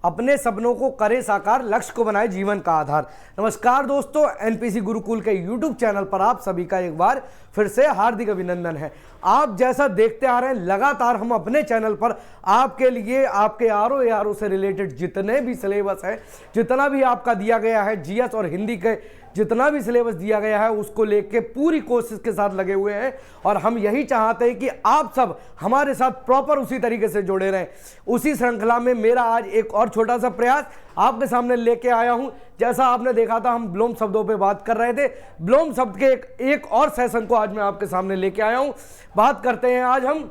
अपने सपनों को करे साकार, लक्ष्य को बनाए जीवन का आधार। नमस्कार दोस्तों, एनपीसी गुरुकुल के यूट्यूब चैनल पर आप सभी का एक बार फिर से हार्दिक अभिनंदन है। आप जैसा देखते आ रहे हैं, लगातार हम अपने चैनल पर आपके लिए आपके आरओ से रिलेटेड जितने भी सिलेबस है, जितना भी आपका दिया गया है, जीएस और हिंदी के जितना भी सिलेबस दिया गया है, उसको लेके पूरी कोशिश के साथ लगे हुए हैं। और हम यही चाहते हैं कि आप सब हमारे साथ प्रॉपर उसी तरीके से जुड़े रहें। उसी श्रृंखला में मेरा आज एक और छोटा सा प्रयास आपके सामने लेके आया हूं। जैसा आपने देखा था, हम विलोम शब्दों पे बात कर रहे थे, विलोम शब्द के एक और सेशन को आज मैं आपके सामने लेके आया हूं। बात करते हैं आज हम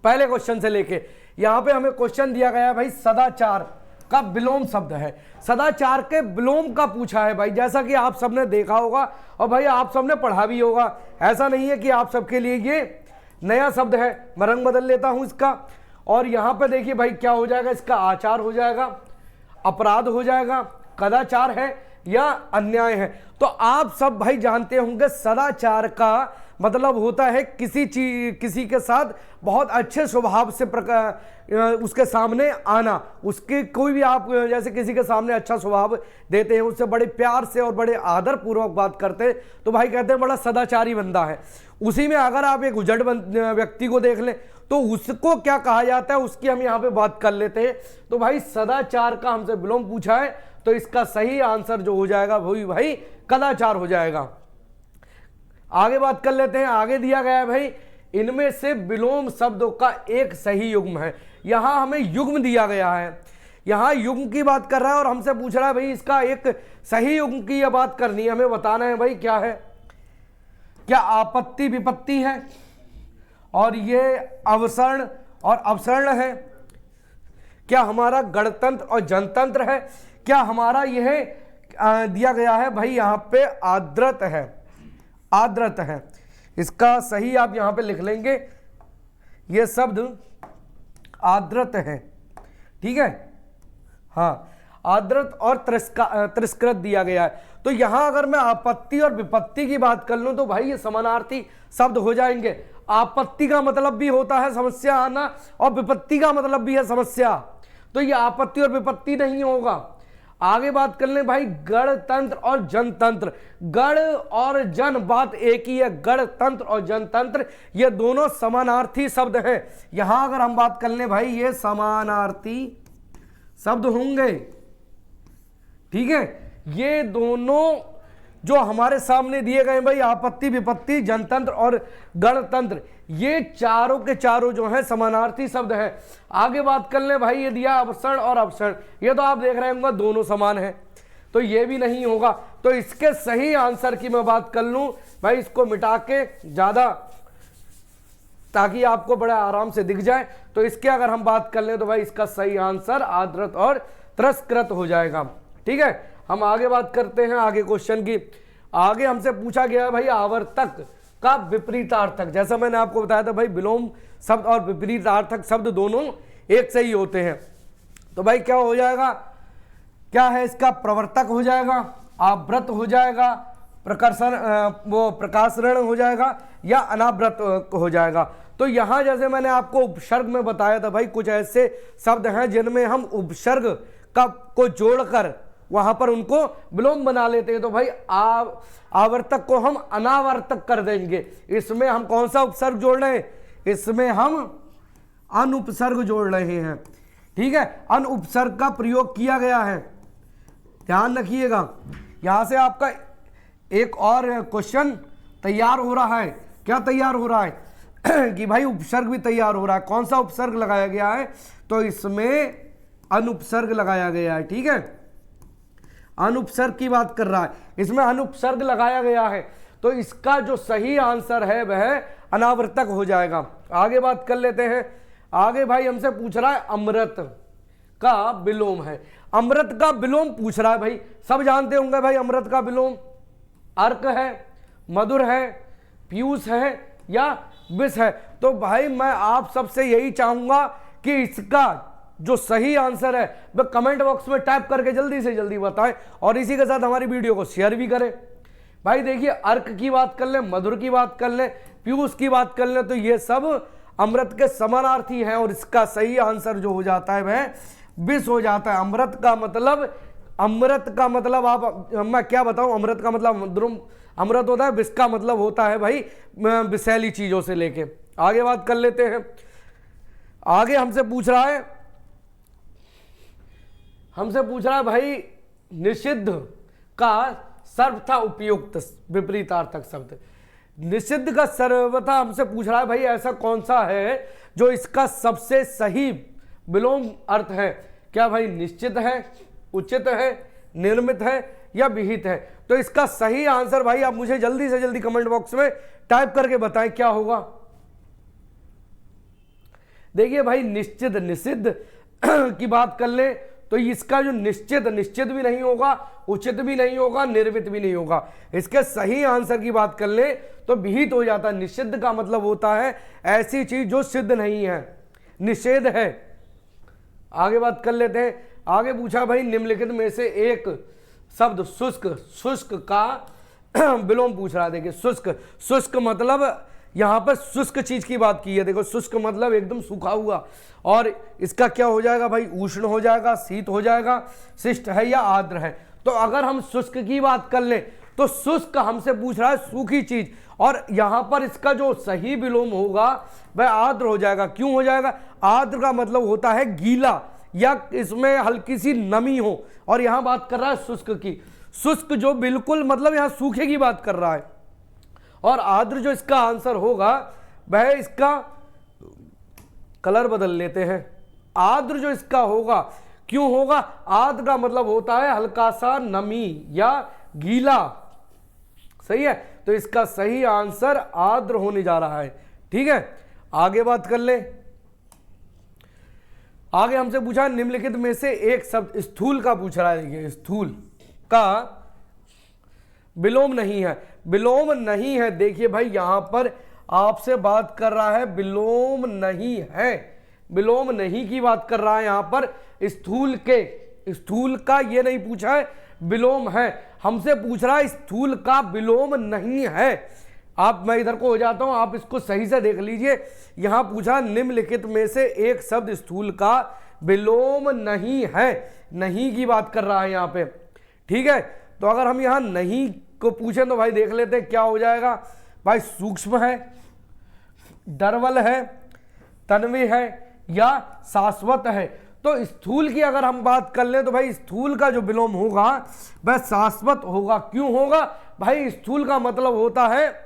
पहले क्वेश्चन से लेके। यहां पे हमें क्वेश्चन दिया गया है भाई, सदाचार का विलोम शब्द है। सदाचार के विलोम का पूछा है भाई, जैसा कि आप सबने देखा होगा और भाई आप सबने पढ़ा भी होगा। ऐसा नहीं है कि आप सबके लिए ये नया शब्द है। मैं रंग बदल लेता हूं इसका, और यहां पे देखिए भाई क्या हो जाएगा, इसका आचार हो जाएगा, अपराध हो जाएगा, कदाचार है या अन्याय है। तो आप सब भाई जानते होंगे, सदाचार का मतलब होता है किसी के साथ बहुत अच्छे स्वभाव से उसके सामने आना। उसके कोई भी आप जैसे किसी के सामने अच्छा स्वभाव देते हैं, उससे बड़े प्यार से और बड़े आदर पूर्वक बात करते हैं, तो भाई कहते हैं बड़ा सदाचारी बंदा है। उसी में अगर आप एक उजड़ व्यक्ति को देख लें तो उसको क्या कहा जाता है, उसकी हम यहाँ पे बात कर लेते हैं। तो भाई सदाचार का हमसे विलोम पूछा है, तो इसका सही आंसर जो हो जाएगा वही भाई कदाचार हो जाएगा। आगे बात कर लेते हैं। आगे दिया गया है भाई, इनमें से विलोम शब्दों का एक सही युग्म है। यहां हमें युग्म दिया गया है, यहां युग्म की बात कर रहा है और हमसे पूछ रहा है भाई इसका एक सही युग्म की यह बात करनी है, हमें बताना है भाई क्या है। क्या आपत्ति विपत्ति है, और ये अवसरण और अवसरण है? क्या हमारा गणतंत्र और जनतंत्र है? क्या हमारा यह दिया गया है भाई यहां पे आद्रत है, आद्रत है। इसका सही आप यहां पे लिख लेंगे, यह शब्द आद्रत है, ठीक है। हाँ, आद्रत और तिरस्कृत दिया गया है। तो यहां अगर मैं आपत्ति और विपत्ति की बात कर लूं तो भाई ये समानार्थी शब्द हो जाएंगे। आपत्ति का मतलब भी होता है समस्या आना, और विपत्ति का मतलब भी है समस्या, तो ये आपत्ति और विपत्ति नहीं होगा। आगे बात कर लें भाई, गणतंत्र और जनतंत्र। गण और जन बात एक ही है, गणतंत्र और जनतंत्र ये दोनों समानार्थी शब्द हैं। यहां अगर हम बात कर लें भाई, ये समानार्थी शब्द होंगे, ठीक है। ये दोनों जो हमारे सामने दिए गए भाई, आपत्ति विपत्ति जनतंत्र और गणतंत्र, ये चारों के चारों जो हैं समानार्थी शब्द हैं। आगे बात कर ले भाई, ये दिया अवसरण और अवसरण, ये तो आप देख रहे होंगे दोनों समान हैं, तो ये भी नहीं होगा। तो इसके सही आंसर की मैं बात कर लूं भाई, इसको मिटा के ज्यादा, ताकि आपको बड़ा आराम से दिख जाए, तो इसके अगर हम बात कर लें तो भाई इसका सही आंसर आद्रत और तिरस्कृत हो जाएगा, ठीक है। हम आगे बात करते हैं आगे क्वेश्चन की। आगे हमसे पूछा गया है भाई, आवर्तक का विपरीतार्थक। जैसा मैंने आपको बताया था भाई, विलोम शब्द और विपरीतार्थक शब्द दोनों एक से ही होते हैं। तो भाई क्या हो जाएगा, क्या है इसका, प्रवर्तक हो जाएगा, आवृत हो जाएगा, प्रकाशरण हो जाएगा, या अनावृत हो जाएगा। तो यहां जैसे मैंने आपको उपसर्ग में बताया था भाई, कुछ ऐसे शब्द हैं जिनमें हम उपसर्ग को जोड़कर वहां पर उनको विलोम बना लेते हैं। तो भाई आवर्तक को हम अनावर्तक कर देंगे। इसमें हम कौन सा उपसर्ग जोड़ रहे हैं, इसमें हम अनुपसर्ग जोड़ रहे हैं, ठीक है। अनुपसर्ग का प्रयोग किया गया है, ध्यान रखिएगा। यहां से आपका एक और क्वेश्चन तैयार हो रहा है। क्या तैयार हो रहा है कि भाई उपसर्ग भी तैयार हो रहा है। कौन सा उपसर्ग लगाया गया है, तो इसमें अनुपसर्ग लगाया गया है, ठीक है। अनुपसर्ग की बात कर रहा है, इसमें अनुपसर्ग लगाया गया है, तो इसका जो सही आंसर है वह अनावर्तक हो जाएगा। आगे बात कर लेते हैं। आगे भाई हमसे पूछ रहा है, अमृत का विलोम है। अमृत का विलोम पूछ रहा है भाई, सब जानते होंगे भाई अमृत का विलोम अर्क है, मधुर है, पीयूष है या विष है। तो भाई मैं आप सबसे यही चाहूंगा कि इसका जो सही आंसर है वह कमेंट बॉक्स में टाइप करके जल्दी से जल्दी बताएं, और इसी के साथ हमारी वीडियो को शेयर भी करें। भाई देखिए, अर्क की बात कर लें, मधुर की बात कर लें, पीयूष की बात कर लें, तो ये सब अमृत के समानार्थी हैं, और इसका सही आंसर जो हो जाता है वह विष हो जाता है। अमृत का मतलब आप, मैं क्या बताऊं, अमृत का मतलब अमृत होता है, विष का मतलब होता है भाई विषैली चीजों से लेके। आगे बात कर लेते हैं। आगे हमसे पूछ रहा है भाई निषिद्ध का सर्वथा उपयुक्त विपरीतार्थक शब्द। निषिद्ध का सर्वथा हमसे पूछ रहा है भाई ऐसा कौन सा है जो इसका सबसे सही विलोम अर्थ है। क्या भाई निश्चित है, उचित है, निर्मित है या विहित है? तो इसका सही आंसर भाई आप मुझे जल्दी से जल्दी कमेंट बॉक्स में टाइप करके बताएं क्या होगा। देखिए भाई निश्चित निषिद्ध की बात कर ले तो इसका जो निश्चित भी नहीं होगा, उचित भी नहीं होगा, निर्मित भी नहीं होगा। इसके सही आंसर की बात कर ले तो विहित हो जाता है। निषिद्ध का मतलब होता है ऐसी चीज जो सिद्ध नहीं है, निषेध है। आगे बात कर लेते हैं। आगे पूछा भाई निम्नलिखित में से एक शब्द शुष्क का विलोम पूछ रहा है। देखिए शुष्क मतलब यहां पर शुष्क चीज की बात की है। देखो शुष्क मतलब एकदम सूखा हुआ, और इसका क्या हो जाएगा भाई, उष्ण हो जाएगा, शीत हो जाएगा, शिष्ट है या आर्द्र है। तो अगर हम शुष्क की बात कर ले तो शुष्क हमसे पूछ रहा है सूखी चीज, और यहां पर इसका जो सही विलोम होगा वह आर्द्र हो जाएगा। क्यों हो जाएगा? आर्द्र का मतलब होता है गीला या इसमें हल्की सी नमी हो, और यहां बात कर रहा है शुष्क की। शुष्क जो बिल्कुल मतलब यहां सूखे की बात कर रहा है, और आर्द्र जो इसका आंसर होगा वह, इसका कलर बदल लेते हैं, आर्द्र जो इसका होगा, क्यों होगा? आर्द्र का मतलब होता है हल्का सा नमी या गीला। सही है, तो इसका सही आंसर आर्द्र होने जा रहा है। ठीक है, आगे बात कर ले। आगे हमसे पूछा निम्नलिखित में से एक शब्द स्थूल का पूछ रहा है। देखिए स्थूल का विलोम नहीं है, विलोम नहीं है। देखिए भाई यहां पर आपसे बात कर रहा है विलोम नहीं है, विलोम नहीं की बात कर रहा है यहां पर। स्थूल के, स्थूल का ये नहीं पूछा है विलोम है, हमसे पूछ रहा है स्थूल का विलोम नहीं है। मैं इधर को हो जाता हूं, आप इसको सही से देख लीजिए। यहां पूछा निम्नलिखित में से एक शब्द स्थूल का विलोम नहीं है, नहीं की बात कर रहा है यहां पे। ठीक है, तो अगर हम यहां नहीं को पूछें तो भाई देख लेते हैं क्या हो जाएगा। भाई सूक्ष्म है, डरवल है, तन्वी है या शाश्वत है। तो स्थूल की अगर हम बात कर ले तो भाई स्थूल का जो विलोम होगा वह शाश्वत होगा। क्यों होगा भाई? स्थूल का मतलब होता है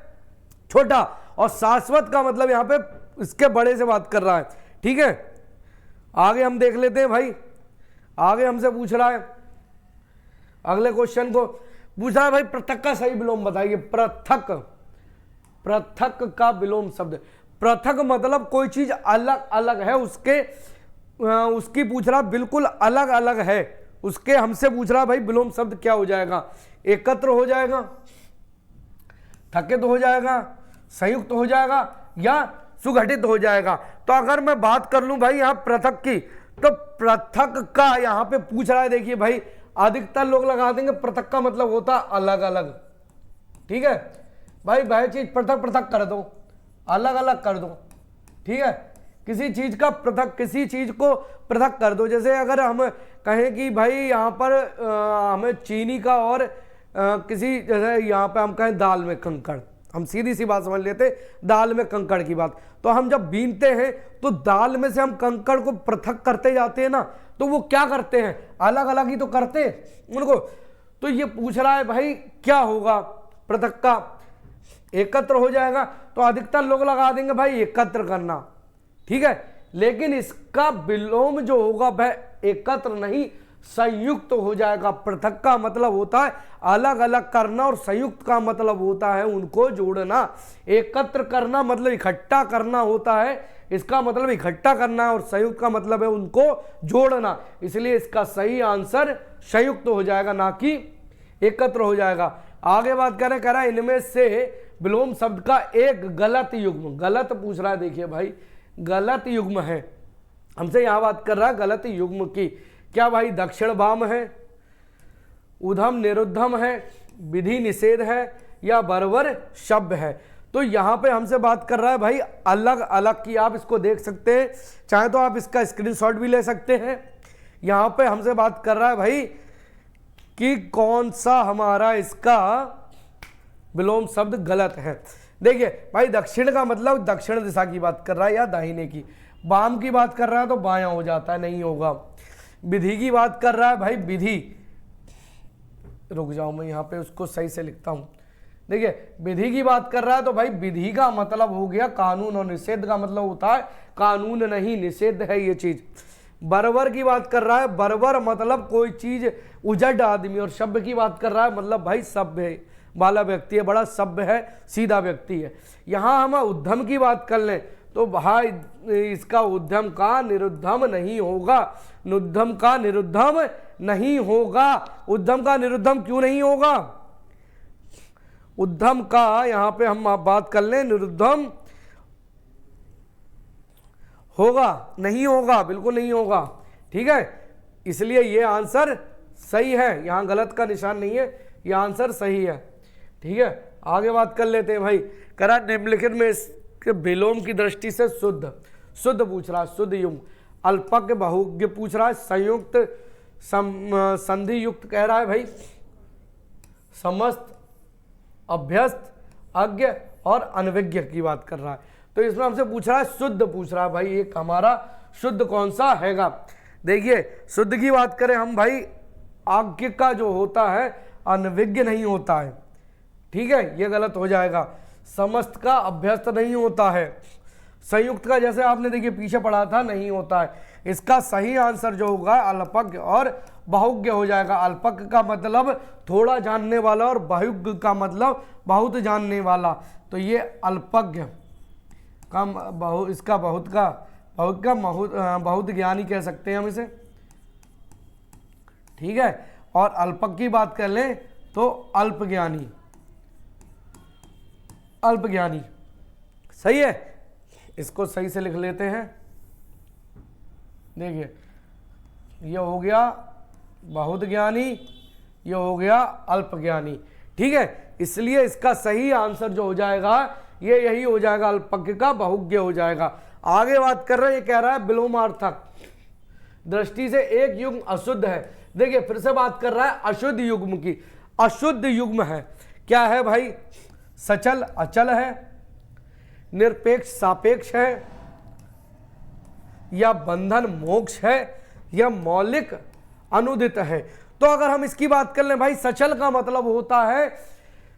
छोटा, और शाश्वत का मतलब यहां पे इसके बड़े से बात कर रहा है। ठीक है, आगे हम देख लेते हैं भाई। आगे हमसे पूछ रहा है, अगले क्वेश्चन को पूछ रहा है भाई पृथक का सही विलोम बताइए। पृथक, पृथक का विलोम शब्द, पृथक मतलब कोई चीज अलग अलग है, उसकी पूछ रहा बिल्कुल अलग अलग है, उसके हमसे पूछ रहा भाई विलोम शब्द क्या हो जाएगा। एकत्र हो जाएगा, थकित हो जाएगा, संयुक्त हो जाएगा या सुगठित हो जाएगा। तो अगर मैं बात कर लूं भाई यहां पृथक की, तो पृथक का यहां पे पूछ रहा है। देखिए भाई अधिकतर लोग लगा देंगे पृथक का मतलब होता अलग अलग। ठीक है भाई, वह चीज पृथक पृथक कर दो, अलग अलग कर दो। ठीक है, किसी चीज का पृथक, किसी चीज को पृथक कर दो। जैसे अगर हम कहें कि भाई यहाँ पर हमें चीनी का और किसी, जैसे यहाँ पे हम कहें दाल में कंकड़, हम सीधी सी बात समझ लेते दाल में कंकड़ की बात। तो हम जब बीनते हैं तो दाल में से हम कंकड़ को पृथक करते जाते हैं ना, तो वो क्या करते हैं, अलग अलग ही तो करते हैं उनको। तो ये पूछ रहा है भाई क्या होगा पृथक का? एकत्र हो जाएगा। तो अधिकतर लोग लगा देंगे भाई एकत्र करना। ठीक है, लेकिन इसका विलोम जो होगा वह एकत्र नहीं, संयुक्त हो जाएगा। पृथक का मतलब होता है अलग अलग करना, और संयुक्त का मतलब होता है उनको जोड़ना। एकत्र करना मतलब इकट्ठा करना होता है, इसका मतलब इकट्ठा करना है, और संयुक्त का मतलब है उनको जोड़ना। इसलिए इसका सही आंसर संयुक्त हो जाएगा, ना कि एकत्र हो जाएगा। आगे बात करें, कह रहा है इनमें से विलोम शब्द का एक गलत युग्म, गलत पूछ रहा है। देखिए भाई गलत युग्म है, हमसे यहां बात कर रहा है गलत युग्म की। क्या भाई दक्षिण वाम है, उधम निरुद्धम है, विधि निषेध है या बरबर शब्द है? तो यहां पे हमसे बात कर रहा है भाई अलग अलग की। आप इसको देख सकते हैं, चाहे तो आप इसका स्क्रीनशॉट भी ले सकते हैं यहां पे हमसे बात कर रहा है भाई कि कौन सा हमारा इसका विलोम शब्द गलत है। देखिए भाई दक्षिण का मतलब दक्षिण दिशा की बात कर रहा है या दाहिने की, वाम की बात कर रहा है तो बायां हो जाता है, नहीं होगा। विधि की बात कर रहा है भाई विधि, रुक जाओ मैं यहाँ पे उसको सही से लिखता हूं। देखिए विधि की बात कर रहा है तो भाई विधि का मतलब हो गया कानून, और निषेध का मतलब होता है कानून नहीं, निषेध है ये चीज। बर्बर की बात कर रहा है, बर्बर मतलब कोई चीज उजड़ आदमी, और सभ्य की बात कर रहा है मतलब भाई सभ्य वाला व्यक्ति है, बड़ा सभ्य है, सीधा व्यक्ति है। यहां हम उद्यम की बात कर लें तो भाई इसका उद्यम का निरुद्धम नहीं होगा, उद्यम का निरुद्धम नहीं होगा। उद्यम का निरुद्धम क्यों नहीं होगा? उद्यम का यहां पे हम बात कर लें निरुद्धम होगा, नहीं होगा, बिल्कुल नहीं होगा। ठीक है, इसलिए ये आंसर सही है, यहां गलत का निशान नहीं है, ये आंसर सही है। ठीक है, आगे बात कर लेते हैं भाई। करा निम्नलिखित में इसके विलोम की दृष्टि से शुद्ध, शुद्ध पूछ रहा है, शुद्ध युग्म, अल्पज्ञ बहुज्ञ पूछ रहा है, संयुक्त संधि युक्त कह रहा है भाई, समस्त, अभ्यस्त, अज्ञ और अनविज्ञ की बात कर रहा है। तो इसमें हमसे पूछ रहा है शुद्ध पूछ रहा है भाई, एक हमारा शुद्ध कौन सा हैगा। देखिए शुद्ध की बात करें हम भाई, आज्ञ का जो होता है अनविज्ञ नहीं होता है। ठीक है, ये गलत हो जाएगा। समस्त का अभ्यस्त नहीं होता है, संयुक्त का जैसे आपने देखिए पीछे पढ़ा था नहीं होता है। इसका सही आंसर जो होगा अल्पज्ञ और बहुज्ञ हो जाएगा। अल्पज्ञ का मतलब थोड़ा जानने वाला और बहुज्ञ का मतलब बहुत जानने वाला। तो ये अल्पज्ञ का इसका बहुत ज्ञानी कह सकते हैं हम इसे। ठीक है, और अल्पज्ञ की बात कर लें तो अल्पज्ञानी, अल्पज्ञानी। सही है, इसको सही से लिख लेते हैं। देखिए ये हो गया बहुत ज्ञानी, ये हो गया अल्पज्ञानी। ठीक है, इसलिए इसका सही आंसर जो हो जाएगा ये यही हो जाएगा, अल्पज्ञ का बहुज्ञ हो जाएगा। आगे बात कर रहे हैं, ये कह रहा है विलोमार्थक दृष्टि से एक युग्म अशुद्ध है। देखिए फिर से बात कर रहा है अशुद्ध युग्म की। अशुद्ध युग्म है क्या है भाई? सचल अचल है, निरपेक्ष सापेक्ष है, या बंधन मोक्ष है, या मौलिक अनुदित है। तो अगर हम इसकी बात कर लें भाई, सचल का मतलब होता है,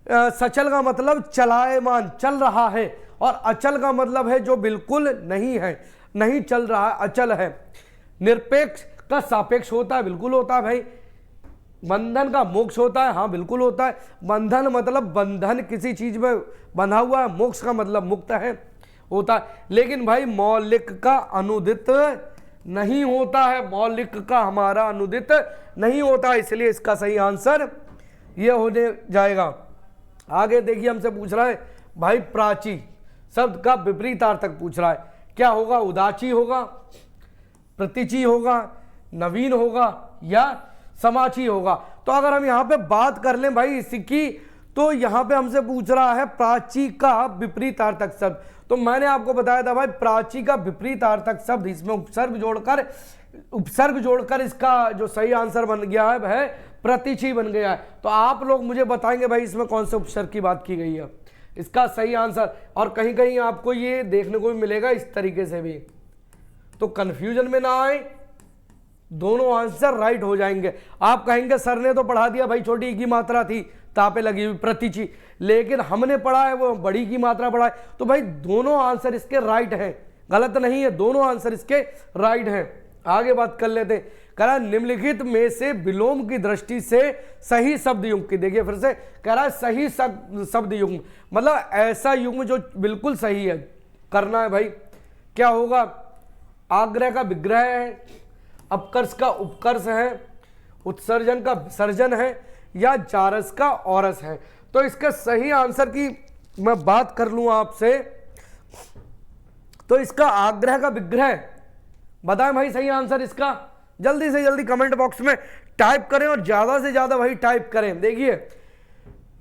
सचल का मतलब चलायमान, चल रहा है, और अचल का मतलब है जो बिल्कुल नहीं है, नहीं चल रहा है, अचल है। निरपेक्ष का सापेक्ष होता है, बिल्कुल होता है भाई। बंधन का मोक्ष होता है, हाँ बिल्कुल होता है। बंधन मतलब बंधन किसी चीज में बंधा हुआ है, मोक्ष का मतलब मुक्त है, होता है। लेकिन भाई मौलिक का अनुदित नहीं होता है, मौलिक का हमारा अनुदित नहीं होता, इसलिए इसका सही आंसर ये होने जाएगा। आगे देखिए हमसे पूछ रहा है भाई प्राची शब्द का विपरीतार्थक पूछ रहा है, क्या होगा? उदाची होगा, प्रतिची होगा, नवीन होगा, या समाची होगा। तो अगर हम यहां पे बात कर लें भाई इसकी, तो यहां पे हमसे पूछ रहा है प्राची का विपरीतार्थक शब्द। तो मैंने आपको बताया था भाई प्राची का विपरीतार्थक शब्द, इसमें उपसर्ग जोड़कर इसका जो सही आंसर बन गया है वह प्रतिची बन गया है। तो आप लोग मुझे बताएंगे भाई इसमें कौन से उपसर्ग की बात की गई है, इसका सही आंसर। और कहीं कहीं आपको ये देखने को भी मिलेगा इस तरीके से भी, तो कंफ्यूजन में ना आए, दोनों आंसर राइट हो जाएंगे। आप कहेंगे सर ने तो पढ़ा दिया भाई छोटी ई की मात्रा थी, तापे लगी हुई प्रतिची, लेकिन हमने पढ़ा है वो बड़ी की मात्रा पढ़ा है। तो भाई दोनों आंसर इसके राइट हैं, गलत नहीं है, दोनों आंसर इसके राइट हैं। आगे बात कर लेते, कह रहा है निम्नलिखित में से विलोम की दृष्टि से सही शब्द युग्म की। देखिए फिर से कह रहा है सही शब्द युग्म, मतलब ऐसा युग्म जो बिल्कुल सही है, करना है भाई। क्या होगा? आग्रह का विग्रह है, अपकर्ष का उपकर्ष है, उत्सर्जन का विसर्जन है, या जारस का औरस है। तो इसके सही आंसर की मैं बात कर लूं आपसे, तो इसका आग्रह का विग्रह, बताएं भाई सही आंसर इसका। जल्दी से जल्दी कमेंट बॉक्स में टाइप करें और ज्यादा से ज्यादा भाई टाइप करें। देखिए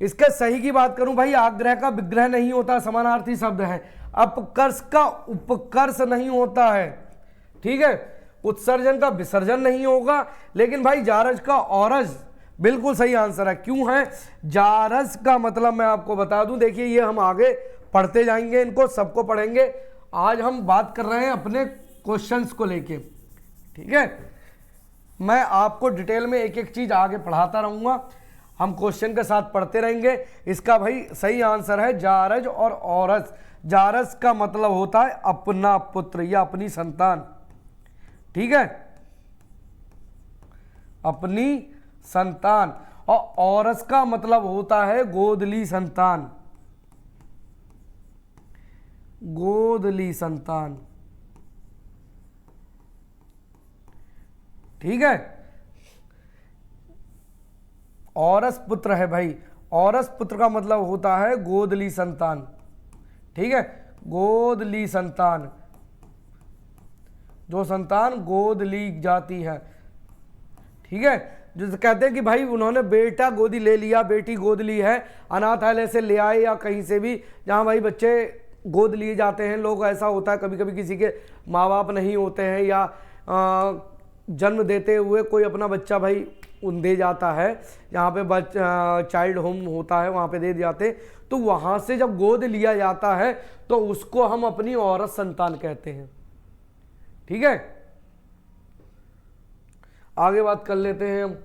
इसके सही की बात करूं भाई, आग्रह का विग्रह नहीं होता, समानार्थी शब्द है। अपकर्ष का उपकर्ष नहीं होता है, ठीक है। उत्सर्जन का विसर्जन नहीं होगा, लेकिन भाई जारज का औरज बिल्कुल सही आंसर है। क्यों है जारज का मतलब मैं आपको बता दूं, देखिए ये हम आगे पढ़ते जाएंगे, इनको सबको पढ़ेंगे। आज हम बात कर रहे हैं अपने क्वेश्चंस को लेके, ठीक है। मैं आपको डिटेल में एक एक चीज आगे पढ़ाता रहूंगा, हम क्वेश्चन के साथ पढ़ते रहेंगे। इसका भाई सही आंसर है जारज और औरज। जारज का मतलब होता है अपना पुत्र या अपनी संतान, ठीक है, अपनी संतान। और औरस का मतलब होता है गोदली संतान, गोदली संतान, ठीक है। औरस पुत्र है भाई, औरस पुत्र का मतलब होता है गोदली संतान, ठीक है, गोदली संतान, जो संतान गोद ली जाती है, ठीक है। जैसे कहते हैं कि भाई उन्होंने बेटा गोदी ले लिया, बेटी गोद ली है, अनाथालय से ले आए या कहीं से भी जहाँ भाई बच्चे गोद लिए जाते हैं लोग। ऐसा होता है कभी कभी किसी के माँ बाप नहीं होते हैं या जन्म देते हुए कोई अपना बच्चा भाई उन दे जाता है, जहाँ पे चाइल्ड होम होता है वहाँ पे दे जाते, तो वहाँ से जब गोद लिया जाता है तो उसको हम अपनी औरत संतान कहते हैं, ठीक है। आगे बात कर लेते हैं हम।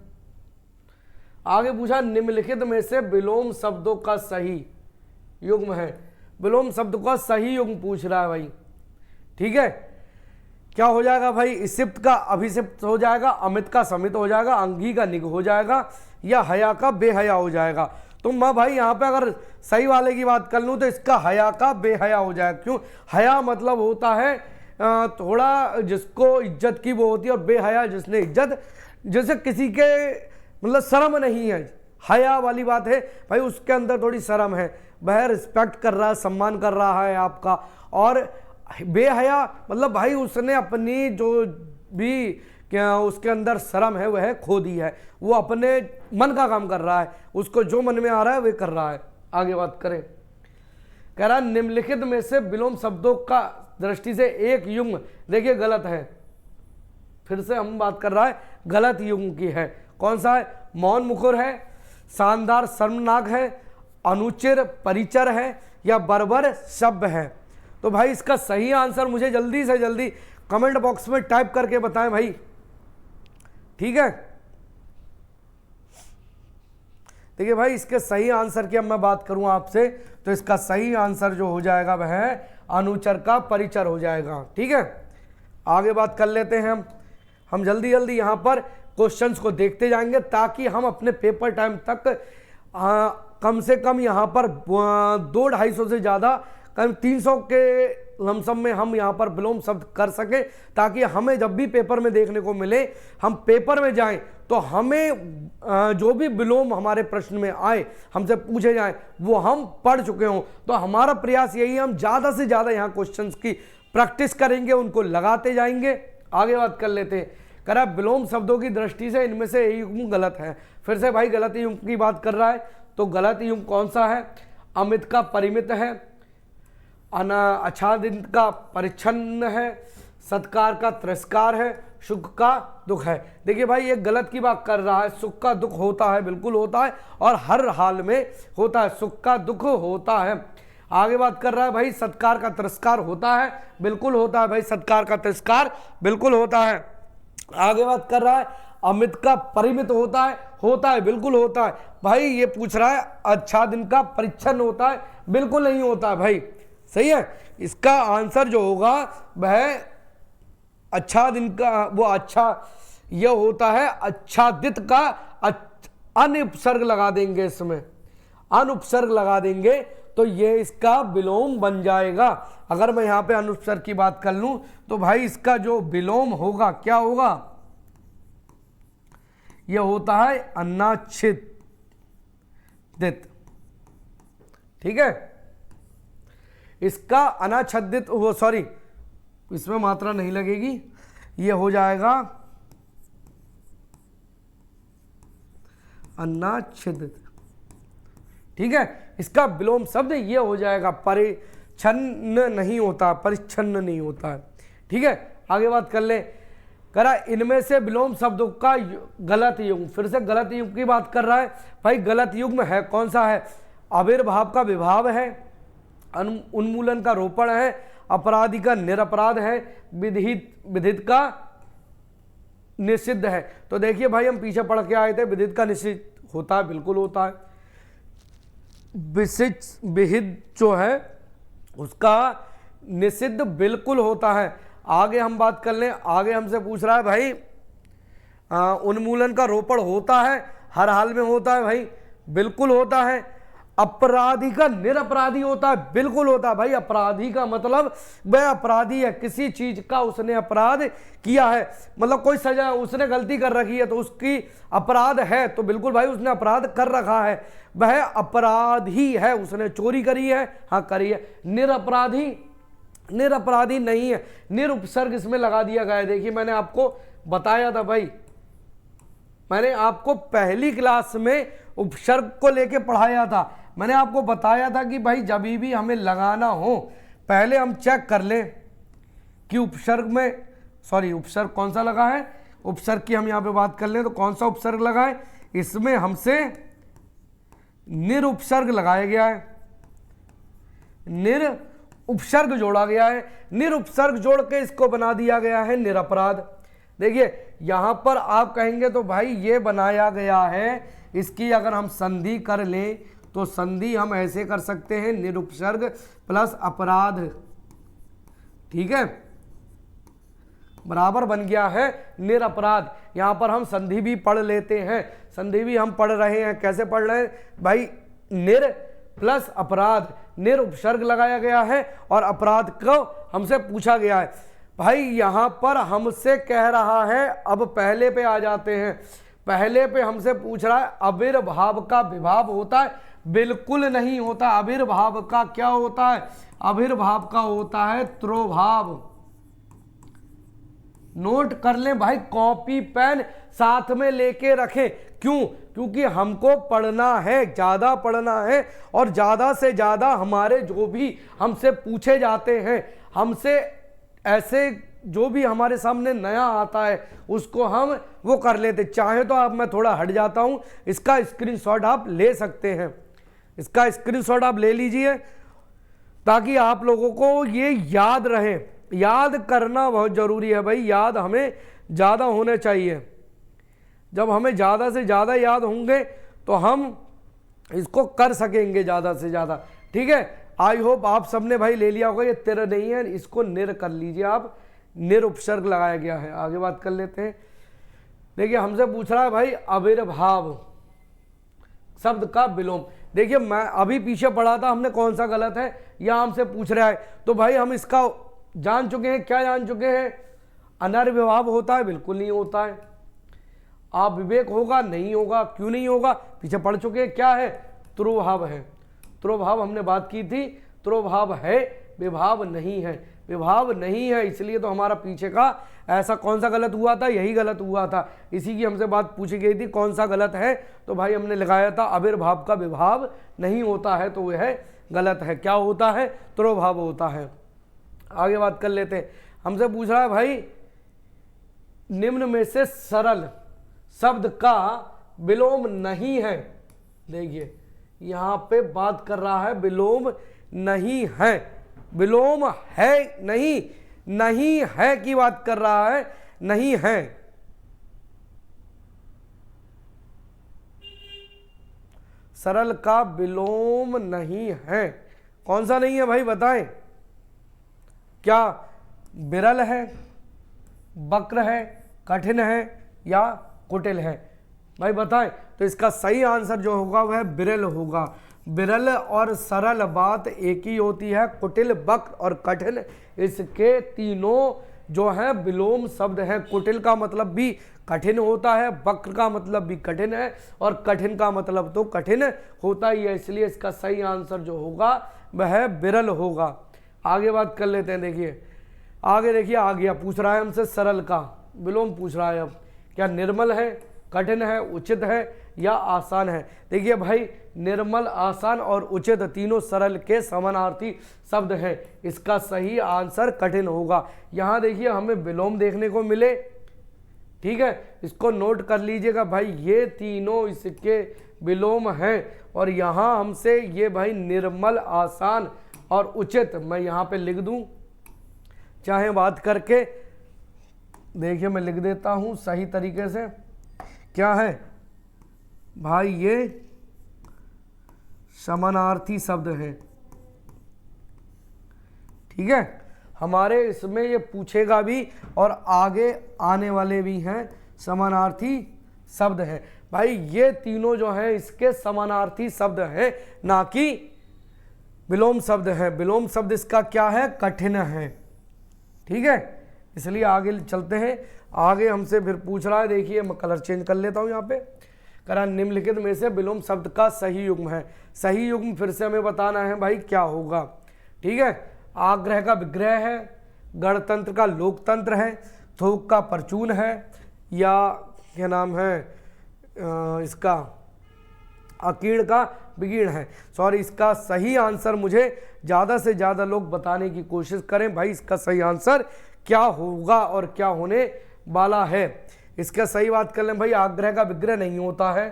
आगे पूछा निम्नलिखित में से विलोम शब्दों का सही युग्म है। विलोम शब्द का सही युग्म पूछ रहा है भाई, ठीक है। क्या हो जाएगा भाई, इसिप्त का अभिसिप्त हो जाएगा, अमित का समित हो जाएगा, अंगी का निग हो जाएगा, या हया का बेहया हो जाएगा। तो मैं भाई यहाँ पे अगर सही वाले की बात कर लूँ तो इसका हया का बेहया हो जाएगा। क्यों, हया मतलब होता है थोड़ा जिसको इज्जत की वो होती है, और बेहया जिसने इज्जत, जैसे किसी के मतलब शर्म नहीं है, हया वाली बात है भाई उसके अंदर थोड़ी शर्म है, वह रिस्पेक्ट कर रहा है, सम्मान कर रहा है आपका। और बेहया मतलब भाई उसने अपनी जो भी क्या उसके अंदर शर्म है वह खो दी है, वो अपने मन का काम कर रहा है, उसको जो मन में आ रहा है वह कर रहा है। आगे बात करें, कह रहा निम्नलिखित में से विलोम शब्दों का दृष्टि से एक युग्म, देखिए गलत है, फिर से हम बात कर रहा है गलत युग्म की है। कौन सा है, मौन मुखर है, शानदार शर्मनाक है, अनुचिर परिचर है, या बर्बर शब्द है। तो भाई इसका सही आंसर मुझे जल्दी से जल्दी कमेंट बॉक्स में टाइप करके बताएं भाई, ठीक है। देखिए भाई इसके सही आंसर की अब मैं बात करूं आपसे तो इसका सही आंसर जो हो जाएगा वह अनुचर का परिचर हो जाएगा, ठीक है। आगे बात कर लेते हैं हम जल्दी जल्दी यहाँ पर क्वेश्चंस को देखते जाएंगे ताकि हम अपने पेपर टाइम तक कम से कम यहाँ पर 200-250 से ज़्यादा कम 300 के लमसम में हम यहाँ पर विलोम शब्द कर सके, ताकि हमें जब भी पेपर में देखने को मिले, हम पेपर में जाएं तो हमें जो भी विलोम हमारे प्रश्न में आए, हमसे पूछे जाएं, वो हम पढ़ चुके हों। तो हमारा प्रयास यही है, हम ज़्यादा से ज़्यादा यहाँ क्वेश्चंस की प्रैक्टिस करेंगे, उनको लगाते जाएंगे। आगे बात कर लेते हैं, कह रहा विलोम शब्दों की दृष्टि से इनमें से एक युग्म गलत है। फिर से भाई गलत युग्म की बात कर रहा है, तो गलत युग्म कौन सा है, अमित का परिमित है, आच्छादित का परिच्छन्न है, सत्कार का तिरस्कार है, सुख का दुख है। देखिए भाई ये गलत की बात कर रहा है, सुख का दुख होता है, बिल्कुल होता है, और हर हाल में होता है, सुख का दुख होता है। आगे बात कर रहा है भाई सत्कार का तिरस्कार होता है, बिल्कुल होता है भाई, सत्कार का तिरस्कार बिल्कुल होता है। आगे बात कर रहा है अमित का परिमित होता है, बिल्कुल होता है भाई। ये पूछ रहा है आच्छादन का परिच्छन्न होता है, बिल्कुल नहीं होता है भाई, सही है। इसका आंसर जो होगा वह आच्छादन का, वो अच्छा यह होता है आच्छादित का अनुपसर्ग लगा देंगे, इसमें अनुपसर्ग लगा देंगे तो ये इसका विलोम बन जाएगा। अगर मैं यहाँ पे अनुपसर्ग की बात कर लूं तो भाई इसका जो विलोम होगा क्या होगा, यह होता है अनाच्छादित, ठीक है। इसका अनाच्छादित, वो सॉरी इसमें मात्रा नहीं लगेगी, ये हो जाएगा अनाच्छादित, ठीक है। इसका विलोम शब्द ये हो जाएगा परिच्छन्न नहीं होता, परिच्छन्न नहीं होता है, ठीक है। आगे बात कर ले, करा इनमें से विलोम शब्दों का गलत युग्म, फिर से गलत युग्म की बात कर रहा है भाई। गलत युग्म है कौन सा है? आविर्भाव का विभाव है, उन्मूलन का रोपण है, अपराधी का निरपराध है, विधित का निषिद्ध है। तो देखिए भाई हम पीछे पढ़ के आए थे, विधित का निषिद्ध होता है, बिल्कुल होता है। विहित जो है उसका निषिद्ध बिल्कुल होता है। आगे हम बात कर लें, आगे हमसे पूछ रहा है भाई उन्मूलन का रोपण होता है, हर हाल में होता है भाई, बिल्कुल होता है। अपराधी का निरपराधी होता है, बिल्कुल होता है भाई। अपराधी का मतलब वह अपराधी है, किसी चीज का उसने अपराध किया है, मतलब कोई सजा उसने गलती कर रखी है तो उसकी अपराध है, तो बिल्कुल भाई उसने अपराध कर रखा है, वह अपराधी है, उसने चोरी करी है, हाँ करी है। निरपराधी नहीं है, निरुपसर्ग इसमें लगा दिया गया है। देखिए मैंने आपको बताया था भाई, मैंने आपको पहली क्लास में उपसर्ग को लेके पढ़ाया था। मैंने आपको बताया था कि भाई जब भी हमें लगाना हो पहले हम चेक कर लें कि उपसर्ग में, सॉरी उपसर्ग कौन सा लगा है, उपसर्ग की हम यहाँ पे बात कर लें तो कौन सा उपसर्ग लगा है, इसमें हमसे निरुपसर्ग लगाया गया है, निर उपसर्ग जोड़ा गया है, निरुपसर्ग जोड़ के इसको बना दिया गया है निरपराध। देखिए यहां पर आप कहेंगे तो भाई ये बनाया गया है, इसकी अगर हम संधि कर लें तो संधि हम ऐसे कर सकते हैं, निरुपसर्ग प्लस अपराध, ठीक है, बराबर बन गया है निरपराध। यहां पर हम संधि भी पढ़ लेते हैं, संधि भी हम पढ़ रहे हैं। कैसे पढ़ रहे हैं भाई? निर प्लस अपराध, निर उपसर्ग लगाया गया है और अपराध को हमसे पूछा गया है। भाई यहां पर हमसे कह रहा है, अब पहले पे आ जाते हैं, पहले पे हमसे पूछ रहा है आविर्भाव का विभाव होता है, बिल्कुल नहीं होता। आविर्भाव का क्या होता है? आविर्भाव का होता है त्रोभाव। नोट कर लें भाई, कॉपी पेन साथ में लेके रखें। क्यों? क्योंकि हमको पढ़ना है, ज्यादा पढ़ना है, और ज्यादा से ज्यादा हमारे जो भी हमसे पूछे जाते हैं, हमसे ऐसे जो भी हमारे सामने नया आता है उसको हम वो कर लेते। चाहे तो आप, मैं थोड़ा हट जाता हूं, इसका स्क्रीनशॉट आप ले सकते हैं, इसका स्क्रीनशॉट आप ले लीजिए ताकि आप लोगों को ये याद रहे। याद करना बहुत जरूरी है भाई, याद हमें ज्यादा होने चाहिए। जब हमें ज्यादा से ज्यादा याद होंगे तो हम इसको कर सकेंगे ज्यादा से ज्यादा, ठीक है। आई होप आप सबने भाई ले लिया होगा। ये तिर नहीं है, इसको निर कर लीजिए आप, निर उपसर्ग लगाया गया है। आगे बात कर लेते हैं। देखिए हमसे पूछ रहा है भाई आविर्भाव शब्द का विलोम। देखिए मैं अभी पीछे पढ़ा था हमने, कौन सा गलत है या हमसे पूछ रहा है, तो भाई हम इसका जान चुके हैं। क्या जान चुके हैं? अनर्विभाव होता है, बिल्कुल नहीं होता है। आप विवेक होगा, नहीं होगा। क्यों नहीं होगा? पीछे पढ़ चुके हैं। क्या है? त्रोभाव है। त्रोभाव हमने बात की थी, त्रोभाव है, विभाव नहीं है। विभाव नहीं है, इसलिए तो हमारा पीछे का ऐसा कौन सा गलत हुआ था, यही गलत हुआ था। इसी की हमसे बात पूछी गई थी कौन सा गलत है, तो भाई हमने लगाया था आविर्भाव का विभाव नहीं होता है, तो वह गलत है। क्या होता है? त्रोभाव होता है। आगे बात कर लेते हैं। हमसे पूछ रहा है भाई निम्न में से सरल शब्द का विलोम नहीं है। देखिए यहां पे बात कर रहा है विलोम नहीं है, विलोम है नहीं, नहीं है की बात कर रहा है, नहीं है। सरल का विलोम नहीं है। कौन सा नहीं है भाई बताएं? क्या विरल है, वक्र है, कठिन है या कुटिल है? भाई बताएं। तो इसका सही आंसर जो होगा वह विरल होगा। विरल और सरल बात एक ही होती है। कुटिल, वक्र और कठिन, इसके तीनों जो है विलोम शब्द हैं। कुटिल का मतलब भी कठिन होता है, वक्र का मतलब भी कठिन है, और कठिन का मतलब तो कठिन होता ही है। इसलिए इसका सही आंसर जो होगा वह विरल होगा। आगे बात कर लेते हैं। देखिए आगे, देखिए आ गया, पूछ रहा है हमसे सरल का विलोम पूछ रहा है। अब क्या निर्मल है, कठिन है, उचित है या आसान है? देखिए भाई निर्मल, आसान और उचित तीनों सरल के समानार्थी शब्द हैं। इसका सही आंसर कठिन होगा। यहाँ देखिए हमें विलोम देखने को मिले, ठीक है, इसको नोट कर लीजिएगा भाई, ये तीनों इसके विलोम हैं। और यहाँ हमसे ये भाई निर्मल, आसान और उचित, मैं यहाँ पे लिख दूं चाहे बात करके, देखिए मैं लिख देता हूं सही तरीके से। क्या है भाई, ये समानार्थी शब्द है। ठीक है, हमारे इसमें ये पूछेगा भी और आगे आने वाले भी हैं, समानार्थी शब्द है। भाई ये तीनों जो हैं इसके समानार्थी शब्द हैं, ना कि विलोम शब्द है। विलोम शब्द इसका क्या है, कठिन है। ठीक है, इसलिए आगे चलते हैं। आगे हमसे फिर पूछ रहा है, देखिए मैं कलर चेंज कर लेता हूं यहाँ पे, करा निम्नलिखित में से विलोम शब्द का सही युग्म है। सही युग्म फिर से हमें बताना है भाई क्या होगा। ठीक है, आग्रह का विग्रह है, गणतंत्र का लोकतंत्र है, थोक का परचून है, या क्या नाम है इसका अकीर्ण का विकीर्ण है। सॉरी, इसका सही आंसर मुझे ज़्यादा से ज़्यादा लोग बताने की कोशिश करें भाई, इसका सही आंसर क्या होगा और क्या होने वाला है। इसका सही बात कर लें भाई, आग्रह का विग्रह नहीं होता है,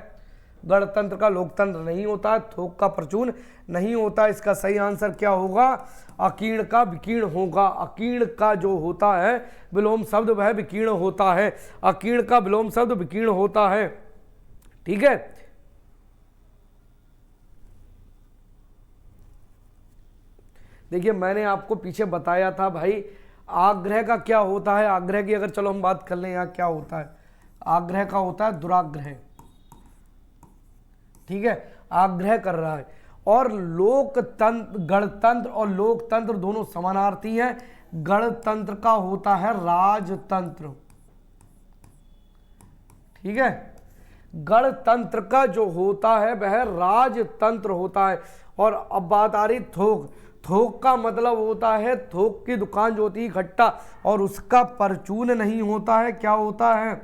गणतंत्र का लोकतंत्र नहीं होता है, थोक का परचून नहीं होता। इसका सही आंसर क्या होगा, अकीर्ण का विकीर्ण होगा। अकीर्ण का जो होता है विलोम शब्द वह विकीर्ण होता है, अकीर्ण का विलोम शब्द विकीर्ण होता है। ठीक है, देखिए मैंने आपको पीछे बताया था भाई, आग्रह का क्या होता है। आग्रह की अगर चलो हम बात कर लें, यहाँ क्या होता है, आग्रह का होता है दुराग्रह। ठीक है, आग्रह कर रहा है। और लोकतंत्र, गणतंत्र और लोकतंत्र दोनों समानार्थी हैं। गणतंत्र का होता है राजतंत्र। ठीक है, गणतंत्र का जो होता है वह राजतंत्र होता है। और अब बात आ रही थोक। थोक का मतलब होता है, थोक की दुकान जो होती है इकट्ठा, और उसका परचून नहीं होता है, क्या होता है,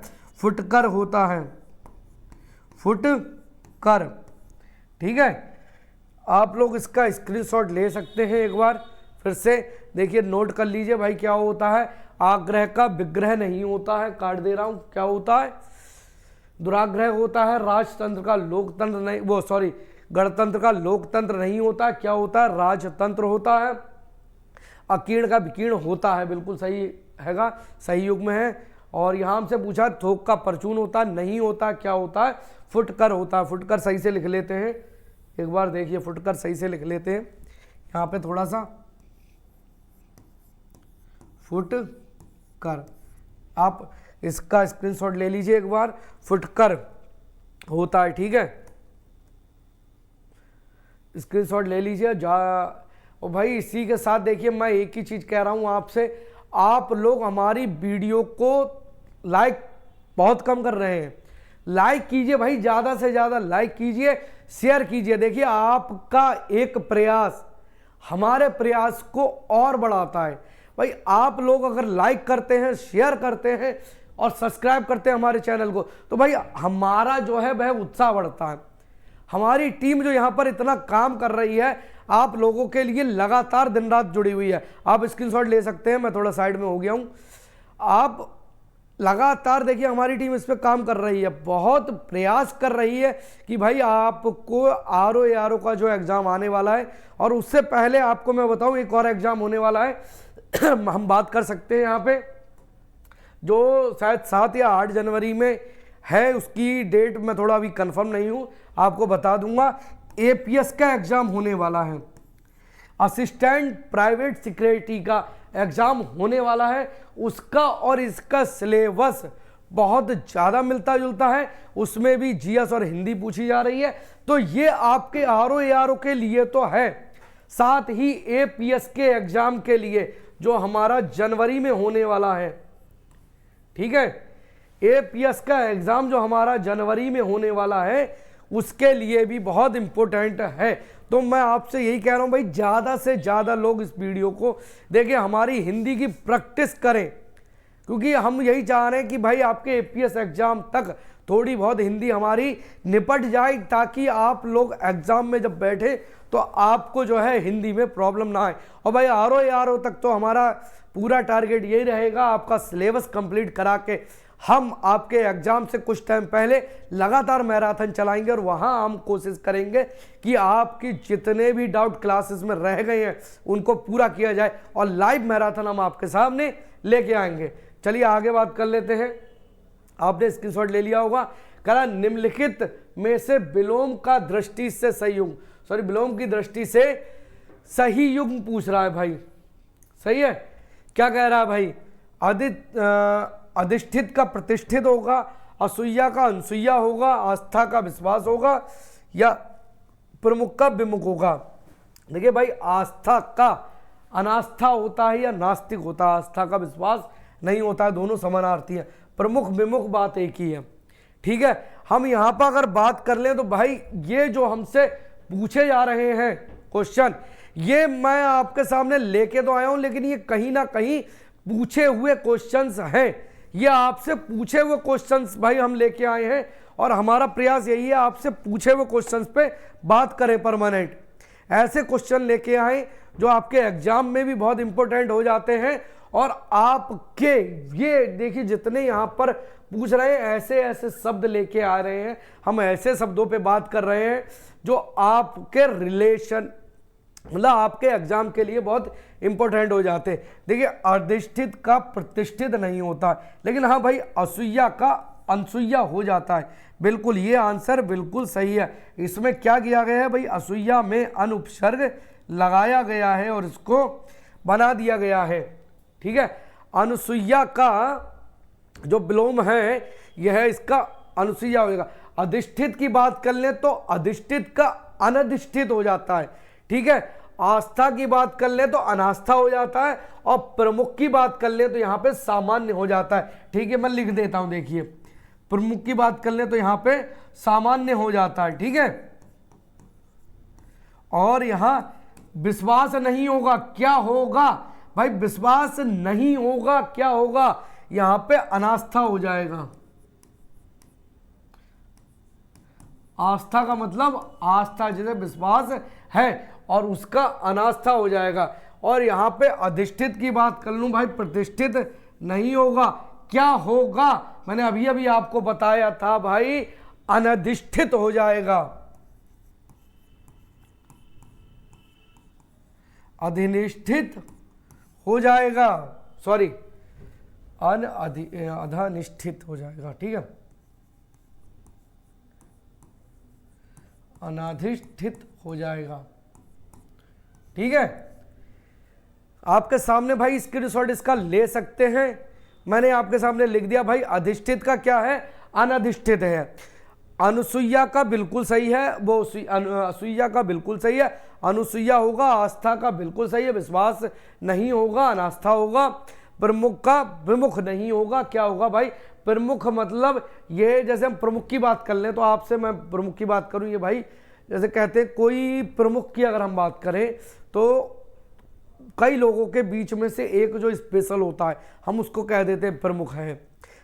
फुटकर होता है, फुटकर। ठीक है, आप लोग इसका स्क्रीनशॉट ले सकते हैं एक बार फिर से, देखिए नोट कर लीजिए भाई क्या होता है। आग्रह का विग्रह नहीं होता है, काट दे रहा हूं, क्या होता है, दुराग्रह होता है। राजतंत्र का लोकतंत्र नहीं, वो सॉरी गणतंत्र का लोकतंत्र नहीं होता, क्या होता है, राजतंत्र होता है। अकीर्ण का विकीर्ण होता है, बिल्कुल सही हैगा, सही युग्म है। और यहाँ हमसे पूछा थोक का परचून होता नहीं होता, क्या होता है, फुटकर होता है। फुटकर सही से लिख लेते हैं एक बार, देखिए फुटकर सही से लिख लेते हैं यहाँ पे थोड़ा सा, फुटकर। आप इसका स्क्रीनशॉट ले लीजिए एक बार, फुटकर होता है। ठीक है, स्क्रीनशॉट ले लीजिए जा। और भाई इसी के साथ देखिए मैं एक ही चीज़ कह रहा हूँ आपसे, आप लोग हमारी वीडियो को लाइक बहुत कम कर रहे हैं। लाइक कीजिए भाई, ज़्यादा से ज़्यादा लाइक कीजिए, शेयर कीजिए। देखिए आपका एक प्रयास हमारे प्रयास को और बढ़ाता है। भाई आप लोग अगर लाइक करते हैं, शेयर करते हैं और सब्सक्राइब करते हैं हमारे चैनल को, तो भाई हमारा जो है वह उत्साह बढ़ता है। हमारी टीम जो यहाँ पर इतना काम कर रही है, आप लोगों के लिए लगातार दिन रात जुड़ी हुई है। आप स्क्रीनशॉट ले सकते हैं, मैं थोड़ा साइड में हो गया हूँ। आप लगातार देखिए हमारी टीम इस पर काम कर रही है, बहुत प्रयास कर रही है कि भाई आपको आरओ का जो एग्ज़ाम आने वाला है, और उससे पहले आपको मैं बताऊं एक और एग्ज़ाम होने वाला है हम बात कर सकते हैं यहाँ पे, जो शायद 7 या 8 जनवरी में है। उसकी डेट मैं थोड़ा अभी कंफर्म नहीं हूँ, आपको बता दूंगा। एपीएस का एग्ज़ाम होने वाला है, असिस्टेंट प्राइवेट सिक्योरिटी का एग्ज़ाम होने वाला है। उसका और इसका सिलेबस बहुत ज़्यादा मिलता जुलता है, उसमें भी जीएस और हिंदी पूछी जा रही है। तो ये आपके आरओ के लिए तो है, साथ ही एपीएस के एग्ज़ाम के लिए जो हमारा जनवरी में होने वाला है। ठीक है, एपीएस का एग्ज़ाम जो हमारा जनवरी में होने वाला है, उसके लिए भी बहुत इंपॉर्टेंट है। तो मैं आपसे यही कह रहा हूं भाई, ज़्यादा से ज़्यादा लोग इस वीडियो को देखें, हमारी हिंदी की प्रैक्टिस करें, क्योंकि हम यही चाह रहे हैं कि भाई आपके एपीएस एग्ज़ाम तक थोड़ी बहुत हिंदी हमारी निपट जाए, ताकि आप लोग एग्ज़ाम में जब बैठे तो आपको जो है हिंदी में प्रॉब्लम ना आए। और भाई आरओ तक तो हमारा पूरा टारगेट यही रहेगा, आपका सिलेबस कंप्लीट करा के हम आपके एग्जाम से कुछ टाइम पहले लगातार मैराथन चलाएंगे और वहां हम कोशिश करेंगे कि आपकी जितने भी डाउट क्लासेस में रह गए हैं उनको पूरा किया जाए और लाइव मैराथन हम आपके सामने लेके आएंगे। चलिए आगे बात कर लेते हैं। आपने स्क्रीनशॉट ले लिया होगा। कहा निम्नलिखित में से विलोम का दृष्टि से सही युग्म, सॉरी विलोम की दृष्टि से सही युग्म पूछ रहा है भाई। सही है, क्या कह रहा है भाई? अधिष्ठित का प्रतिष्ठित होगा, असूया का अनसुईया होगा, आस्था का विश्वास होगा या प्रमुख का विमुख होगा। देखिए भाई, आस्था का अनास्था होता है या नास्तिक होता है, आस्था का विश्वास नहीं होता है, दोनों समानार्थी है। प्रमुख विमुख बात एक ही है। ठीक है, हम यहां पर अगर बात कर लें तो भाई ये जो हमसे पूछे जा रहे हैं क्वेश्चन, ये मैं आपके सामने लेके तो आया हूं, लेकिन ये कहीं ना कहीं पूछे हुए क्वेश्चंस हैं। ये आपसे पूछे हुए क्वेश्चंस भाई हम लेके आए हैं और हमारा प्रयास यही है आपसे पूछे हुए क्वेश्चंस पे बात करें परमानेंट। ऐसे क्वेश्चन लेके आए जो आपके एग्जाम में भी बहुत इंपॉर्टेंट हो जाते हैं और आपके ये देखिए जितने यहाँ पर पूछ रहे हैं ऐसे ऐसे शब्द लेके आ रहे हैं, हम ऐसे शब्दों पे बात कर रहे हैं जो आपके रिलेशन मतलब आपके एग्जाम के लिए बहुत इंपॉर्टेंट हो जाते हैं। देखिए, अधिष्ठित का प्रतिष्ठित नहीं होता, लेकिन हाँ भाई असूया का अनसुईया हो जाता है। बिल्कुल, ये आंसर बिल्कुल सही है। इसमें क्या किया गया है भाई, असूया में अनुपसर्ग लगाया गया है और इसको बना दिया गया है। ठीक है, अनुसुईया का जो विलोम है यह है इसका अनुसुईया होगा। अधिष्ठित की बात कर ले तो अधिष्ठित का अनधिष्ठित हो जाता है। ठीक है, आस्था की बात कर ले तो अनास्था हो जाता है और प्रमुख की बात कर ले तो यहां पे सामान्य हो जाता है। ठीक है, मैं लिख देता हूं, देखिए प्रमुख की बात कर ले तो यहां पे सामान्य हो जाता है। ठीक है, और यहां विश्वास नहीं होगा, क्या होगा भाई? विश्वास नहीं होगा, क्या होगा? यहां पे अनास्था हो जाएगा। आस्था का मतलब आस्था जैसे विश्वास है और उसका अनास्था हो जाएगा। और यहां पे अधिष्ठित की बात कर लूं भाई, प्रतिष्ठित नहीं होगा, क्या होगा? मैंने अभी अभी आपको बताया था भाई, अनधिष्ठित हो जाएगा, अधिनिष्ठित हो जाएगा, सॉरी अधनिष्ठित हो जाएगा। ठीक है, अनाधिष्ठित हो जाएगा। ठीक है, आपके सामने भाई स्क्रीनशॉट इसका ले सकते हैं। मैंने आपके सामने लिख दिया भाई, अधिष्ठित का क्या है, अनधिष्ठित है। अनुसुईया का बिल्कुल सही है, वो असूया का बिल्कुल सही है, अनुसुईया होगा। आस्था का बिल्कुल सही है, विश्वास नहीं होगा, अनास्था होगा। प्रमुख का विमुख नहीं होगा, क्या होगा भाई? प्रमुख मतलब ये, जैसे हम प्रमुख की बात कर लें तो आपसे मैं प्रमुख की बात करूं, ये भाई जैसे कहते हैं कोई प्रमुख की अगर हम बात करें तो कई लोगों के बीच में से एक जो स्पेशल होता है हम उसको कह देते हैं प्रमुख है।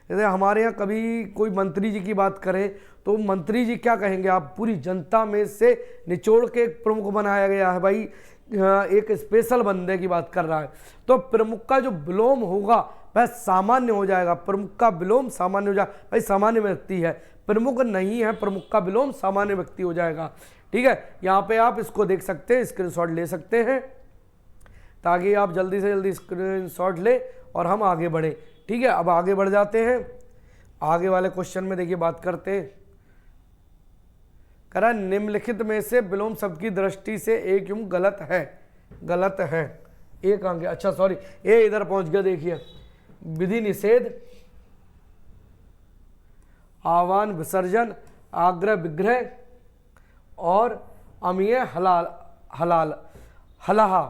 जैसे हमारे यहाँ कभी कोई मंत्री जी की बात करें तो मंत्री जी क्या कहेंगे आप, पूरी जनता में से निचोड़ के एक प्रमुख बनाया गया है भाई, एक स्पेशल बंदे की बात कर रहा है। तो प्रमुख का जो विलोम होगा वह सामान्य हो जाएगा, प्रमुख का विलोम सामान्य हो जाएगा। भाई सामान्य व्यक्ति है, प्रमुख नहीं है, प्रमुख का विलोम सामान्य व्यक्ति हो जाएगा। ठीक है, यहाँ पे आप इसको देख सकते हैं, स्क्रीनशॉट ले सकते हैं ताकि आप जल्दी से जल्दी स्क्रीनशॉट ले और हम आगे बढ़े। ठीक है, अब आगे बढ़ जाते हैं। आगे वाले क्वेश्चन में देखिए बात करते हैं। कह रहा निम्नलिखित में से विलोम शब्द की दृष्टि से एक युग्म गलत है, गलत है। एक आगे, अच्छा सॉरी, ये इधर पहुंच गया। देखिए, विधि निषेध, आह्वान विसर्जन, आग्रह विग्रह और अमीय हलाल हलाल हलाहा।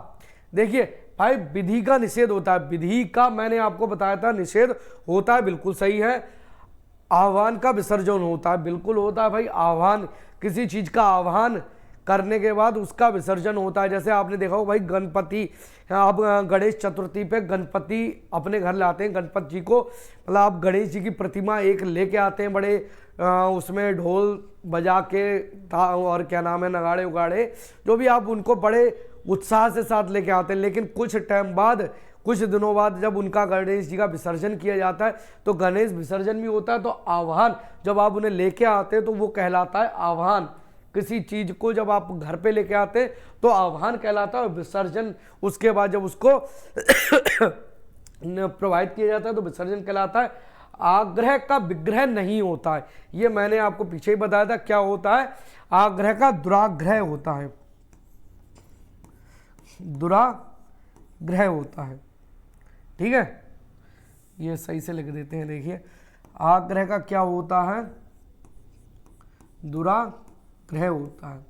देखिए भाई, विधि का निषेध होता है, विधि का मैंने आपको बताया था निषेध होता है, बिल्कुल सही है। आह्वान का विसर्जन होता है, बिल्कुल होता है भाई। आह्वान, किसी चीज का आह्वान करने के बाद उसका विसर्जन होता है। जैसे आपने देखा हो भाई, गणपति, आप गणेश चतुर्थी पे गणपति अपने घर लाते हैं, गणपति जी को, मतलब आप गणेश जी की प्रतिमा एक लेके आते हैं, बड़े उसमें ढोल बजा के और क्या नाम है, नगाड़े उगाड़े जो भी, आप उनको बड़े उत्साह से साथ लेके आते हैं। लेकिन कुछ टाइम बाद कुछ दिनों बाद जब उनका गणेश जी का विसर्जन किया जाता है तो गणेश विसर्जन भी होता है, तो आह्वान जब आप उन्हें लेके आते हैं तो वो कहलाता है आह्वान। किसी चीज को जब आप घर पे लेके आते हैं तो आह्वान कहलाता है, विसर्जन उसके बाद जब उसको प्रवाहित किया जाता है तो विसर्जन कहलाता है। आग्रह का विग्रह नहीं होता है, ये मैंने आपको पीछे ही बताया था क्या होता है। आग्रह का दुराग्रह होता है, दुराग्रह होता है, ठीक है। ये सही से लिख देते हैं, देखिए आग्रह का क्या होता है, दुराग्रह होता है।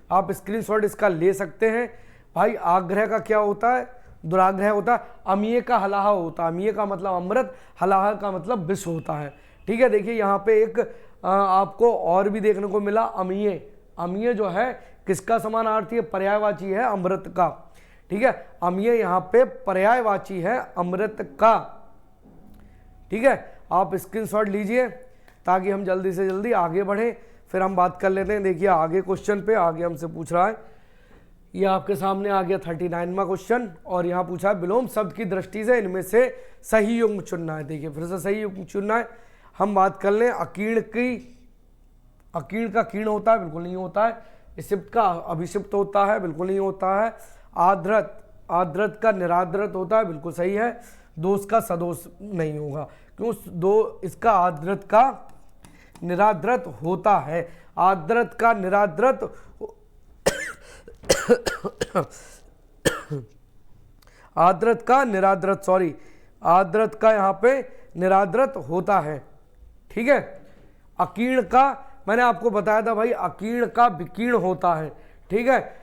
आप स्क्रीनशॉट इसका ले सकते हैं भाई। आग्रह का क्या होता है, दुराग्रह होता है। अमीय का हलाहा होता है, अमीय का मतलब अमृत, हलाहा का मतलब विष होता है, ठीक है। देखिए यहाँ पे एक आपको और भी देखने को मिला, अमीय। अमीय जो है किसका समानार्थी है, पर्यायवाची है अमृत का, ठीक है। अमीय यहाँ पे पर्यायवाची है अमृत का, ठीक है। आप स्क्रीनशॉट लीजिए ताकि हम जल्दी से जल्दी आगे बढ़ें, फिर हम बात कर लेते हैं। देखिए आगे क्वेश्चन पे आगे हमसे पूछ रहा है, ये आपके सामने आ गया 39वां क्वेश्चन, और यहाँ पूछा है विलोम शब्द की दृष्टि से इनमें से सही युग्म चुनना है। देखिए फिर से सही युग्म चुनना है। हम बात कर लें अकीर्ण की, अकीर्ण का कीर्ण होता है, बिल्कुल नहीं होता है। इसिप्त का अभिषिप्त होता है, बिल्कुल नहीं होता है। आद्रत, आद्रत का निराद्रत होता है, बिल्कुल सही है। दोष का सदोष नहीं होगा, क्यों, दो इसका आद्रत का निराद्रत होता है। आद्रत का निराद्रत आद्रत का निराद्रत, सॉरी, आद्रत का यहाँ पे निराद्रत होता है, ठीक है। अकीर्ण का मैंने आपको बताया था भाई, अकीर्ण का विकीर्ण होता है, ठीक है।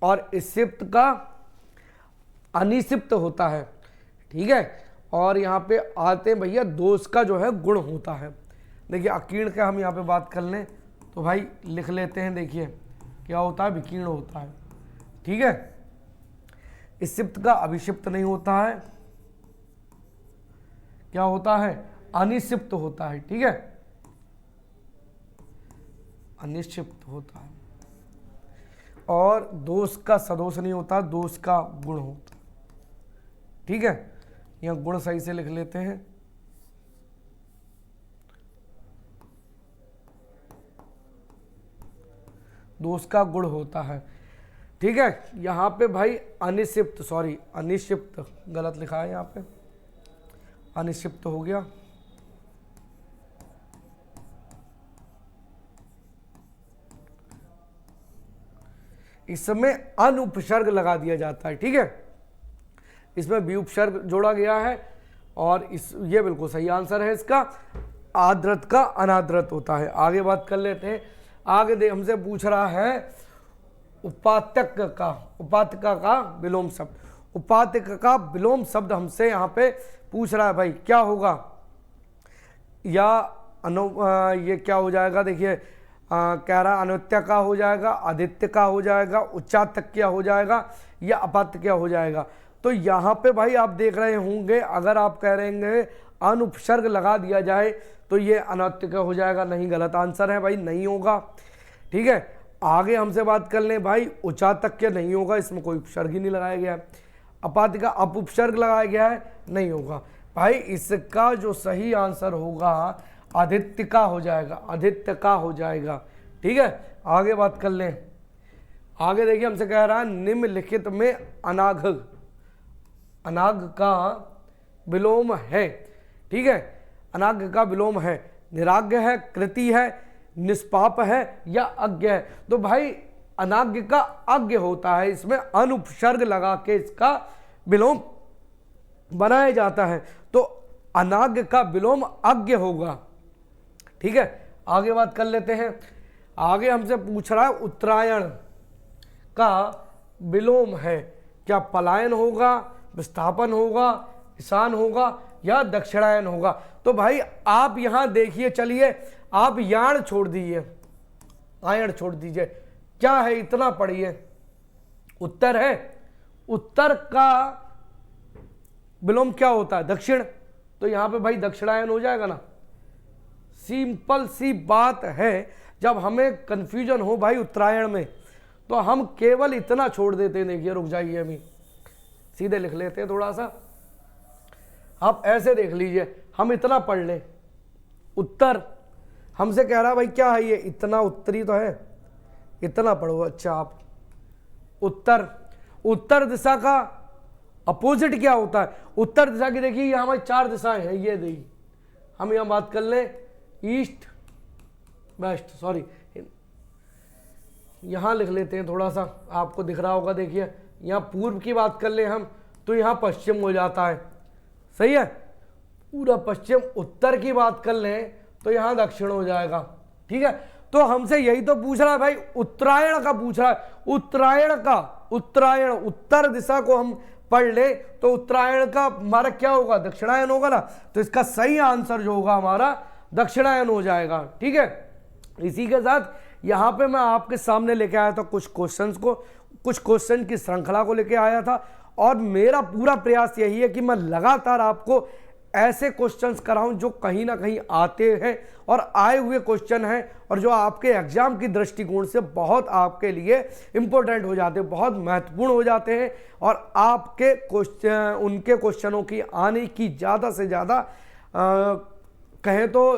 और इसिप्त का अनिसिप्त होता है, ठीक है। और यहाँ पे आते हैं भैया दोष का जो है गुण होता है। देखिए अकीर्ण का हम यहाँ पे बात कर लें तो भाई लिख लेते हैं, देखिए क्या होता है, विकीर्ण होता है, ठीक है। इसिप्त का अभिषिप्त नहीं होता है, क्या होता है, अनिसिप्त होता है, ठीक है, अनिक्षिप्त होता है। और दोष का सदोष नहीं होता, दोष का गुण होता है, ठीक है। यह गुण सही से लिख लेते हैं। दोष का गुण होता है, ठीक है। यहां पे भाई अनिक्षिप्त, सॉरी अनिक्षिप्त गलत लिखा है, यहां पे अनिक्षिप्त हो गया। इसमें अन उपसर्ग लगा दिया जाता है, ठीक है। इसमें भी उपसर्ग जोड़ा गया है, और इस ये बिल्कुल सही आंसर है इसका। आद्रत का अनाद्रत होता है। आगे बात कर लेते हैं। आगे हमसे पूछ रहा है उपात्यक का, उपात्यक का विलोम शब्द। उपात्यक का विलोम शब्द हमसे यहाँ पे पूछ रहा है भाई, क्या होगा, या ये क्या हो जाएगा, देखिए कह रहा अनुत्य का हो जाएगा, आदित्य का हो जाएगा, उच्चातक्य हो जाएगा, या अपात्यक्य हो जाएगा। तो यहाँ पे भाई आप देख रहे होंगे, अगर आप कह रहे हैं अनुपसर्ग लगा दिया जाए तो ये अनौत्तिक हो जाएगा, नहीं, गलत आंसर है भाई, नहीं होगा, ठीक है। आगे हमसे बात कर लें भाई, उच्चातक्य नहीं होगा, इसमें कोई उपसर्ग ही नहीं लगाया गया है। अपात्यिका अपउपसर्ग लगाया गया है, नहीं होगा भाई। इसका जो सही आंसर होगा आदित्य का हो जाएगा, आदित्य का हो जाएगा, ठीक है। आगे बात कर लें। आगे देखिए हमसे कह रहा है निम्नलिखित में अनाघ, अनाघ का विलोम है, ठीक है। अनाघ का विलोम है, निराज्ञ है, कृति है, निष्पाप है, या अज्ञ है। तो भाई अनाज्ञ का अज्ञ होता है, इसमें अनुपसर्ग लगा के इसका विलोम बनाया जाता है, तो अनाज्ञ का विलोम अज्ञ होगा, ठीक है। आगे बात कर लेते हैं। आगे हमसे पूछ रहा है उत्तरायण का विलोम है, क्या पलायन होगा, विस्थापन होगा, ईशान होगा, या दक्षिणायन होगा। तो भाई आप यहां देखिए, चलिए आप याण छोड़ दीजिए, आयण छोड़ दीजिए, क्या है इतना पढ़िए, उत्तर है। उत्तर का विलोम क्या होता है, दक्षिण, तो यहां पे भाई दक्षिणायन हो जाएगा ना। सिंपल सी बात है, जब हमें कंफ्यूजन हो भाई उत्तरायण में तो हम केवल इतना छोड़ देते हैं। देखिए रुक जाइए, अभी सीधे लिख लेते हैं थोड़ा सा, आप ऐसे देख लीजिए, हम इतना पढ़ लें, उत्तर हमसे कह रहा भाई क्या है ये, इतना उत्तरी तो है, इतना पढ़ो। अच्छा आप उत्तर, उत्तर दिशा का अपोजिट क्या होता है? उत्तर दिशा की देखिए यहाँ हमारी 4 दिशाएं हैं, ये देखिए हम यहाँ बात कर लें ईस्ट वेस्ट, सॉरी यहाँ लिख लेते हैं, थोड़ा सा आपको दिख रहा होगा। देखिए यहाँ पूर्व की बात कर ले हम तो यहाँ पश्चिम हो जाता है, सही है, पूरा पश्चिम। उत्तर की बात कर लें तो यहाँ दक्षिण हो जाएगा, ठीक है। तो हमसे यही तो पूछ रहा है भाई, उत्तरायण का पूछ रहा है, उत्तरायण का, उत्तरायण उत्तर दिशा को हम पढ़ ले तो उत्तरायण का हमारा क्या होगा? दक्षिणायन होगा ना। तो इसका सही आंसर जो होगा हमारा दक्षिणायन हो जाएगा, ठीक है। इसी के साथ यहाँ पे मैं आपके सामने लेके आया था कुछ क्वेश्चंस को, कुछ क्वेश्चन की श्रृंखला को लेके आया था, और मेरा पूरा प्रयास यही है कि मैं लगातार आपको ऐसे क्वेश्चंस कराऊं जो कहीं ना कहीं आते हैं और आए हुए क्वेश्चन हैं, और जो आपके एग्जाम की दृष्टिकोण से बहुत आपके लिए इंपॉर्टेंट हो जाते हैं, बहुत महत्वपूर्ण हो जाते हैं, और आपके क्वेश्चन, उनके क्वेश्चनों की आने की ज़्यादा से ज़्यादा कहें तो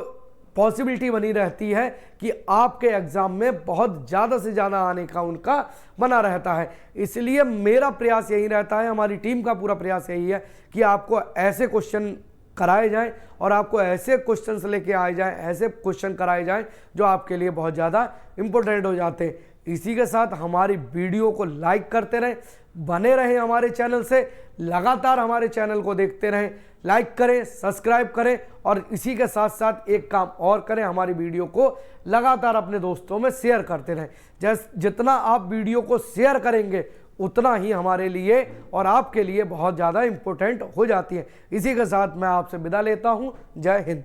पॉसिबिलिटी बनी रहती है कि आपके एग्जाम में बहुत ज़्यादा से ज़्यादा आने का उनका बना रहता है। इसलिए मेरा प्रयास यही रहता है, हमारी टीम का पूरा प्रयास यही है कि आपको ऐसे क्वेश्चन कराए जाएं और आपको ऐसे क्वेश्चंस लेके आए जाएं, ऐसे क्वेश्चन कराए जाएं जो आपके लिए बहुत ज़्यादा इंपॉर्टेंट हो जाते हैं। इसी के साथ हमारी वीडियो को लाइक करते रहें, बने रहें हमारे चैनल से, लगातार हमारे चैनल को देखते रहें, लाइक करें, सब्सक्राइब करें, और इसी के साथ साथ एक काम और करें, हमारी वीडियो को लगातार अपने दोस्तों में शेयर करते रहें। जितना आप वीडियो को शेयर करेंगे उतना ही हमारे लिए और आपके लिए बहुत ज़्यादा इम्पोर्टेंट हो जाती है। इसी के साथ मैं आपसे विदा लेता हूँ। जय हिंद।